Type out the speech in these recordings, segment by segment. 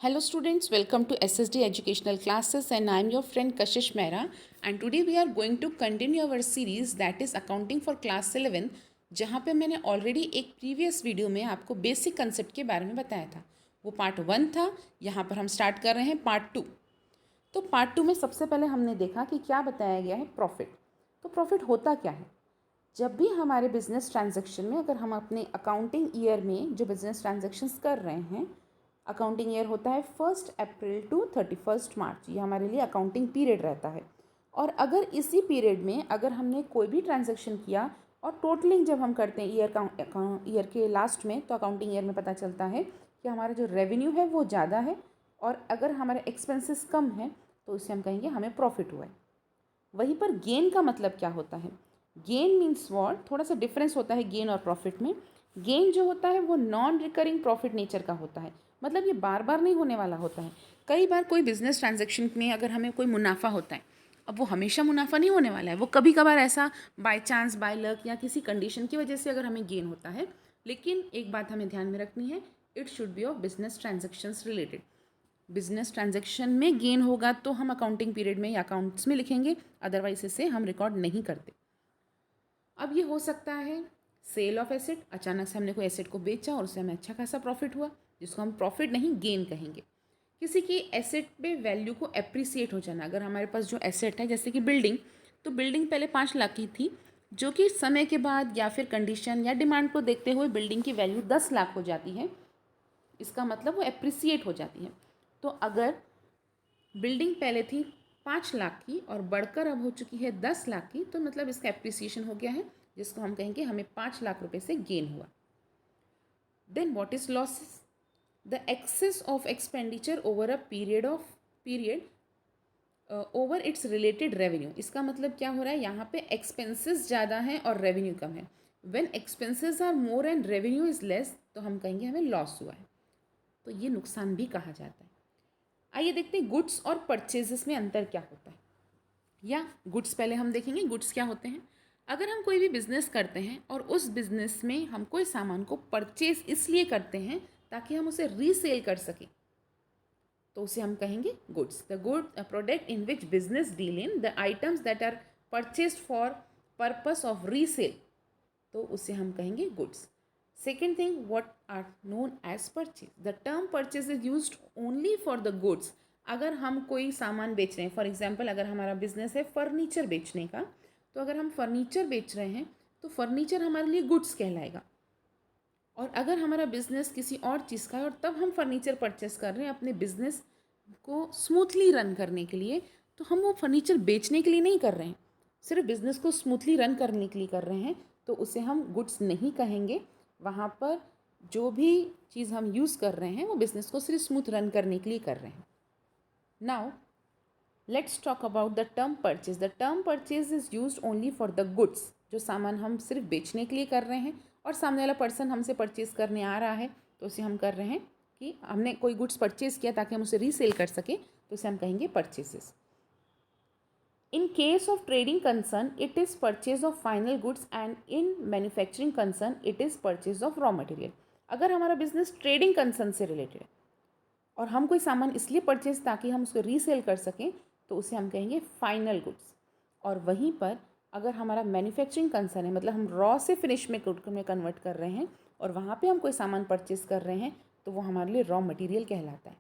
Hello students, welcome to SSD Educational Classes and I am your friend Kashish Mehra and today we are going to continue our series that is Accounting for Class 11 जहाँ पे मैंने already एक previous video में आपको basic concept के बारे में बताया था। वो पार्ट 1 था। यहाँ पर हम स्टार्ट कर रहे हैं पार्ट 2। तो पार्ट 2 में सबसे पहले हमने देखा कि क्या बताया गया है प्रॉफिट। तो प्रॉफिट होता क्या है? जब भी हमारे बिजनेस ट्रांजैक्शन में अगर हम अपने अकाउंटिंग ईयर में जो बिजनेस ट्रांजैक्शंस कर रहे हैं, अकाउंटिंग ईयर होता है 1 अप्रैल टू 31 मार्च, ये हमारे लिए अकाउंटिंग पीरियड रहता है। और अगर इसी पीरियड में अगर हमने कोई भी ट्रांजैक्शन किया और टोटलिंग जब हम करते हैं ईयर के लास्ट में, तो अकाउंटिंग ईयर में पता चलता है कि हमारा जो रेवेन्यू है वो ज़्यादा है और अगर हमारे एक्सपेंसेस कम हैं तो उससे हम कहेंगे हमें प्रॉफिट हुआ है। वहीं पर गेन का मतलब क्या होता है? गेन मीन्स वॉट, थोड़ा सा डिफरेंस होता है गेन और प्रॉफिट में। गेन जो होता है वो नॉन रिकरिंग प्रॉफिट नेचर का होता है, मतलब ये बार बार नहीं होने वाला होता है। कई बार कोई बिजनेस ट्रांजैक्शन में अगर हमें कोई मुनाफा होता है, अब वो हमेशा मुनाफा नहीं होने वाला है, वो कभी कभार ऐसा बाय चांस बाय लक या किसी कंडीशन की वजह से अगर हमें गेन होता है। लेकिन एक बात हमें ध्यान में रखनी है, it should be of business transactions related. Business transaction में गेन होगा तो हम अकाउंटिंग पीरियड में या अकाउंट्स में लिखेंगे, अदरवाइज इसे हम रिकॉर्ड नहीं करते। अब ये हो सकता है सेल ऑफ एसेट, अचानक से हमने कोई एसेट को बेचा और उससे हमें अच्छा खासा प्रॉफिट हुआ, जिसको हम प्रॉफिट नहीं गेन कहेंगे। किसी की एसेट पे वैल्यू को एप्रिसिएट हो जाना, अगर हमारे पास जो एसेट है जैसे कि बिल्डिंग, तो बिल्डिंग पहले 5 लाख की थी, जो कि समय के बाद या फिर कंडीशन या डिमांड को देखते हुए बिल्डिंग की वैल्यू 10 लाख हो जाती है। इसका मतलब वो एप्रिसिएट हो जाती है। तो अगर बिल्डिंग पहले थी 5 लाख की और बढ़कर अब हो चुकी है 10 लाख की, तो मतलब इसका एप्रिसिएशन हो गया है, जिसको हम कहेंगे हमें 5 लाख रुपए से गेन हुआ। Then what is losses? The excess of expenditure over a period over its related revenue. इसका मतलब क्या हो रहा है, यहाँ पे एक्सपेंसेस ज़्यादा हैं और रेवेन्यू कम है। When expenses are more and revenue is less, तो हम कहेंगे हमें लॉस हुआ है, तो ये नुकसान भी कहा जाता है। आइए देखते हैं गुड्स और परचेजेस में अंतर क्या होता है। या गुड्स पहले हम देखेंगे, गुड्स क्या होते हैं। अगर हम कोई भी बिजनेस करते हैं और उस बिजनेस में हम कोई सामान को परचेज इसलिए करते हैं ताकि हम उसे रीसेल कर सकें, तो उसे हम कहेंगे goods. The good product in which business deal in the items that are purchase for purpose of resale, तो उसे हम कहेंगे goods. Second thing, what are known as purchase. The term purchase is used only for the goods. अगर हम कोई सामान बेच रहे हैं, फॉर एग्जाम्पल अगर हमारा बिजनेस है फर्नीचर बेचने का, तो अगर हम फर्नीचर बेच रहे हैं तो फर्नीचर हमारे लिए गुड्स कहलाएगा। और अगर हमारा बिजनेस किसी और चीज़ का है और तब हम फर्नीचर परचेस कर रहे हैं अपने बिजनेस को स्मूथली रन करने के लिए, तो हम वो फर्नीचर बेचने के लिए नहीं कर रहे हैं, सिर्फ बिजनेस को स्मूथली रन करने के लिए कर रहे हैं, तो उसे हम गुड्स नहीं कहेंगे। वहाँ पर जो भी चीज़ हम यूज़ कर रहे हैं वो बिजनेस को सिर्फ स्मूथ रन करने के लिए कर रहे हैं। Now let's talk about the term purchase. The term purchase is use only for the goods. जो सामान हम सिर्फ बेचने के लिए कर रहे हैं और सामने वाला पर्सन हमसे परचेज करने आ रहा है, तो उसे हम कर रहे हैं कि हमने कोई गुड्स परचेज किया ताकि हम उसे रीसेल कर सकें, तो उसे हम कहेंगे purchases. In case of trading concern, it is purchase of final goods and in manufacturing concern, it is purchase of raw material. अगर हमारा बिजनेस ट्रेडिंग कंसर्न से रिलेटेड है और हम कोई सामान इसलिए परचेज ताकि हम उसको रीसेल कर सकें, तो उसे हम कहेंगे फाइनल गुड्स। और वहीं पर अगर हमारा मैन्युफैक्चरिंग कंसर्न है, मतलब हम रॉ से फिनिश में गुड में कन्वर्ट कर रहे हैं और वहाँ पे हम कोई सामान परचेज कर रहे हैं, तो वो हमारे लिए रॉ मटेरियल कहलाता है।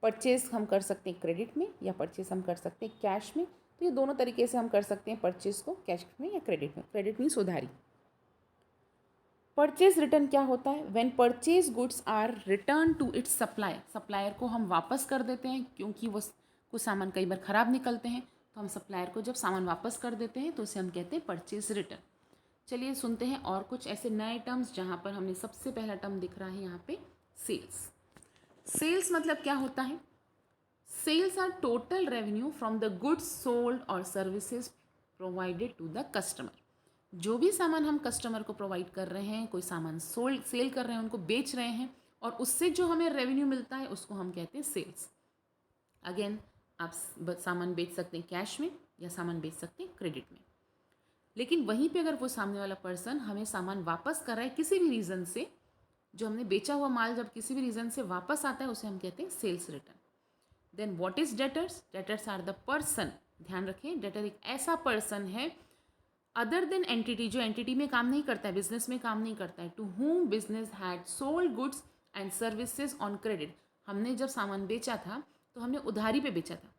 परचेज हम कर सकते हैं क्रेडिट में या परचेज हम कर सकते हैं कैश में। तो ये दोनों तरीके से हम कर सकते हैं परचेज को, कैश में या क्रेडिट में। क्रेडिट मीन्स उधारी। परचेज रिटर्न क्या होता है? When purchase goods are return to its supplier. Supplier को हम वापस कर देते हैं, क्योंकि वो कुछ सामान कई बार ख़राब निकलते हैं, तो हम सप्लायर को जब सामान वापस कर देते हैं तो उसे हम कहते हैं परचेज रिटर्न। चलिए सुनते हैं और कुछ ऐसे नए टर्म्स, जहाँ पर हमें सबसे पहला टर्म दिख रहा है यहाँ पे, सेल्स। सेल्स मतलब क्या होता है? Sales are total revenue from the goods sold और services provided to the customer. जो भी सामान हम कस्टमर को प्रोवाइड कर रहे हैं, कोई सामान सेल कर रहे हैं, उनको बेच रहे हैं, और उससे जो हमें रेवेन्यू मिलता है उसको हम कहते हैं सेल्स। अगेन, आप सामान बेच सकते हैं कैश में या सामान बेच सकते हैं क्रेडिट में। लेकिन वहीं पे अगर वो सामने वाला पर्सन हमें सामान वापस कर रहा है किसी भी रीज़न से, जो हमने बेचा हुआ माल जब किसी भी रीज़न से वापस आता है उसे हम कहते हैं sales return. Then what is debtors? Debtors are the person, ध्यान रखें डेटर एक ऐसा पर्सन है अदर देन एंटिटी, जो एंटिटी में काम नहीं करता है, बिजनेस में काम नहीं करता है, to whom business had sold goods and services on credit. हमने जब सामान बेचा था तो हमने उधारी पे बेचा था,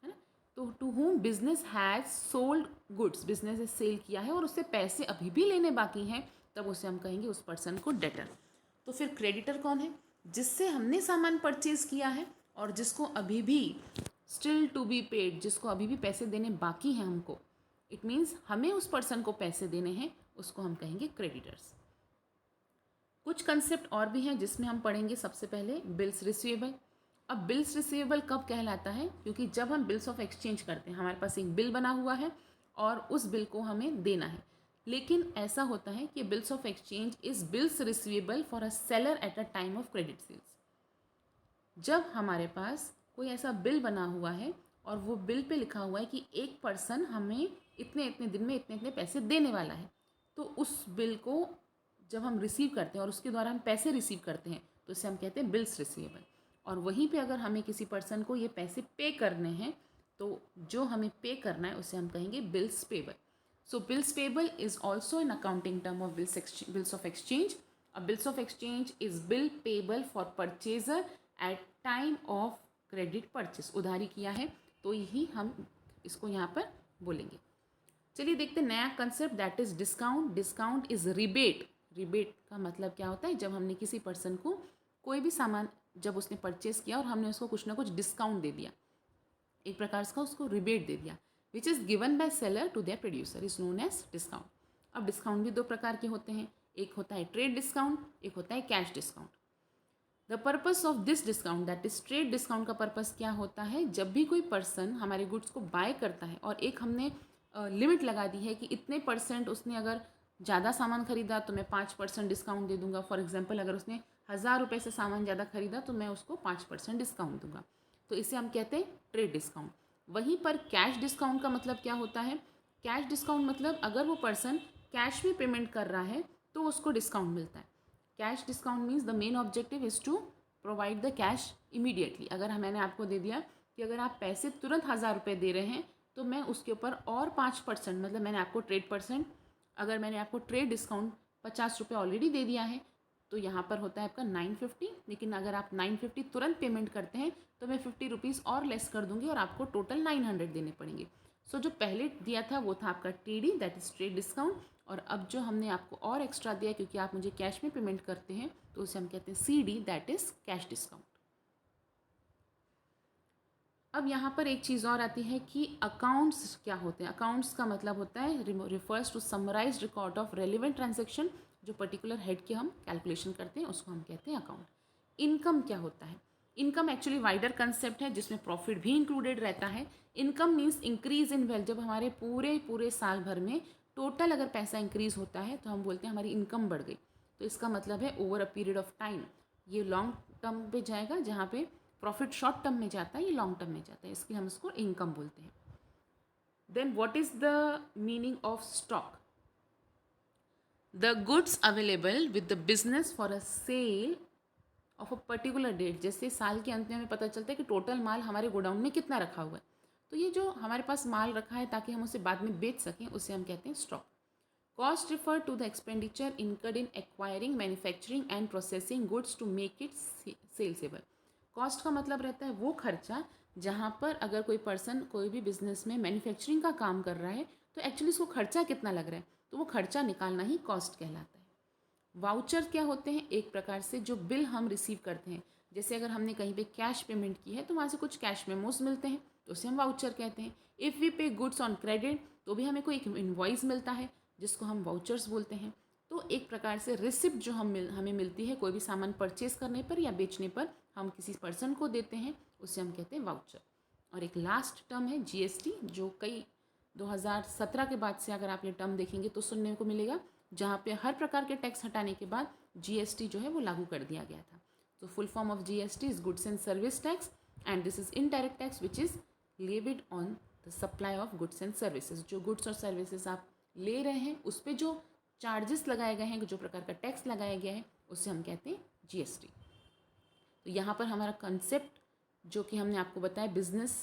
है ना। तो to whom business has sold goods, business ने सेल किया है और उससे पैसे अभी भी लेने बाकी हैं, तब उसे हम कहेंगे उस पर्सन को डेटर। तो फिर क्रेडिटर कौन है? जिससे हमने सामान परचेज किया है और जिसको अभी भी स्टिल टू बी पेड, जिसको अभी भी पैसे देने बाकी हैं हमको, इट मीन्स हमें उस पर्सन को पैसे देने हैं, उसको हम कहेंगे क्रेडिटर्स। कुछ कंसेप्ट और भी हैं जिसमें हम पढ़ेंगे। सबसे पहले बिल्स रिसीवेबल। अब बिल्स रिसीवेबल कब कहलाता है? क्योंकि जब हम बिल्स ऑफ एक्सचेंज करते हैं, हमारे पास एक बिल बना हुआ है और उस बिल को हमें देना है, लेकिन ऐसा होता है कि bills of exchange is bills receivable for a seller at a time of credit sales. जब हमारे पास कोई ऐसा बिल बना हुआ है और वो बिल पे लिखा हुआ है कि एक पर्सन हमें इतने इतने दिन में इतने इतने पैसे देने वाला है, तो उस बिल को जब हम रिसीव करते हैं और उसके द्वारा हम पैसे रिसीव करते हैं तो इसे हम कहते हैं बिल्स रिसीवेबल। और वहीं पे अगर हमें किसी पर्सन को ये पैसे पे करने हैं तो जो हमें पे करना है उसे हम कहेंगे bills payable. So bills payable is also an accounting term of bills of exchange. A bills of exchange is bill payable for purchaser at time of credit purchase. उधारी किया है तो यही हम इसको यहाँ पर बोलेंगे। चलिए देखते हैं नया concept, that is discount. Discount is rebate. Rebate का मतलब क्या होता है? जब हमने किसी पर्सन को कोई भी सामान जब उसने परचेस किया और हमने उसको कुछ ना कुछ डिस्काउंट दे दिया, एक प्रकार का उसको रिबेट दे दिया, which is given by seller to their producer, is known as discount. अब डिस्काउंट भी दो प्रकार के होते हैं, एक होता है ट्रेड डिस्काउंट, एक होता है cash discount. The purpose of this discount, that is trade discount का पर्पस क्या होता है? जब भी कोई पर्सन हमारे गुड्स को बाय करता है और एक हमने लिमिट लगा दी है कि इतने परसेंट, उसने अगर ज़्यादा सामान खरीदा तो मैं 5% डिस्काउंट दे दूंगा। फॉर एग्जांपल अगर उसने 1000 रुपये से सामान ज़्यादा खरीदा तो मैं उसको 5% डिस्काउंट दूंगा, तो इसे हम कहते हैं ट्रेड डिस्काउंट। वहीं पर कैश डिस्काउंट का मतलब क्या होता है? कैश डिस्काउंट मतलब अगर वो पर्सन कैश में पेमेंट कर रहा है तो उसको डिस्काउंट मिलता है। Cash discount means the main objective is to provide the cash immediately. अगर मैंने आपको दे दिया कि अगर आप पैसे तुरंत 1000 रुपये दे रहे हैं तो मैं उसके ऊपर और 5%, मतलब मैंने आपको अगर मैंने आपको ट्रेड डिस्काउंट 50 रुपये ऑलरेडी दे दिया है तो यहाँ पर होता है आपका 950, लेकिन अगर आप 950 तुरंत पेमेंट करते हैं तो मैं 50 रुपीज़ और लेस कर दूंगी और आपको टोटल 900 देने पड़ेंगे। सो जो पहले दिया था वो था आपका TD, that is trade discount, और अब जो हमने आपको और एक्स्ट्रा दिया क्योंकि आप मुझे कैश में पेमेंट करते हैं तो उसे हम कहते हैं CD, that is cash discount. अब यहाँ पर एक चीज़ और आती है कि अकाउंट्स क्या होते हैं। अकाउंट्स का मतलब होता है refers to summarise record of relevant transaction, जो पर्टिकुलर हेड की हम कैलकुलेशन करते हैं उसको हम कहते हैं अकाउंट। इनकम क्या होता है? इनकम एक्चुअली वाइडर कंसेप्ट है जिसमें प्रॉफिट भी इंक्लूडेड रहता है। Income means increase in wealth. जब हमारे पूरे साल भर में टोटल अगर पैसा इंक्रीज होता है तो हम बोलते हैं हमारी इनकम बढ़ गई। तो इसका मतलब है over a period of time. ये लॉन्ग टर्म पे जाएगा, जहाँ पे प्रॉफिट शॉर्ट टर्म में जाता है, ये लॉन्ग टर्म में जाता है, इसलिए हम इसको इनकम बोलते हैं। Then what is the meaning of stock? The goods available with the business for a sale of a particular date. जैसे साल के अंत में हमें पता चलता है कि टोटल माल हमारे गोडाउन में कितना रखा हुआ है, तो ये जो हमारे पास माल रखा है ताकि हम उसे बाद में बेच सकें, उसे हम कहते हैं stock. Cost refer to the expenditure incurred in acquiring, manufacturing and processing goods to make it saleable. Cost का मतलब रहता है वो खर्चा जहाँ पर अगर कोई पर्सन कोई भी बिजनेस में मैन्युफैक्चरिंग का काम कर रहा है तो एक्चुअली उसको खर्चा कितना लग रहा है, तो वो खर्चा निकालना ही कॉस्ट कहलाता है। वाउचर क्या होते हैं? एक प्रकार से जो बिल हम रिसीव करते हैं, जैसे अगर हमने कहीं पे कैश पेमेंट की है तो वहाँ से कुछ कैश मेमोज मिलते हैं तो उसे हम वाउचर कहते हैं। इफ़ वी पे गुड्स ऑन क्रेडिट तो भी हमें कोई एक इन्वॉइस मिलता है जिसको हम वाउचर्स बोलते हैं। तो एक प्रकार से रिसिप्ट जो हमें मिलती है कोई भी सामान परचेज करने पर या बेचने पर हम किसी पर्सन को देते हैं, उसे हम कहते हैं वाउचर। और एक लास्ट टर्म है GST, जो कई 2017 के बाद से अगर आप ये टर्म देखेंगे तो सुनने को मिलेगा, जहाँ पे हर प्रकार के टैक्स हटाने के बाद GST जो है वो लागू कर दिया गया था। तो full form of GST is goods and service tax and this is indirect tax which is levied on the supply of goods and services. जो गुड्स और सर्विसेज आप ले रहे हैं उस पर जो चार्जेस लगाए गए हैं, जो प्रकार का टैक्स लगाया गया है, उसे हम कहते हैं GST। तो यहाँ पर हमारा कंसेप्ट जो कि हमने आपको बताया बिजनेस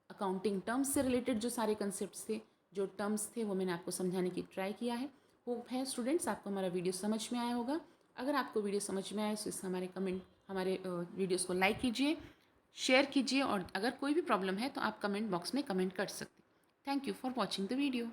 अकाउंटिंग टर्म्स से रिलेटेड जो सारे कंसेप्ट्स थे, जो टर्म्स थे, वो मैंने आपको समझाने की ट्राई किया है। होप है स्टूडेंट्स आपको हमारा वीडियो समझ में आया होगा। अगर आपको वीडियो समझ में आए तो इस हमारे वीडियोस को लाइक कीजिए, शेयर कीजिए, और अगर कोई भी प्रॉब्लम है तो आप कमेंट बॉक्स में कमेंट कर सकते। Thank you for watching the video.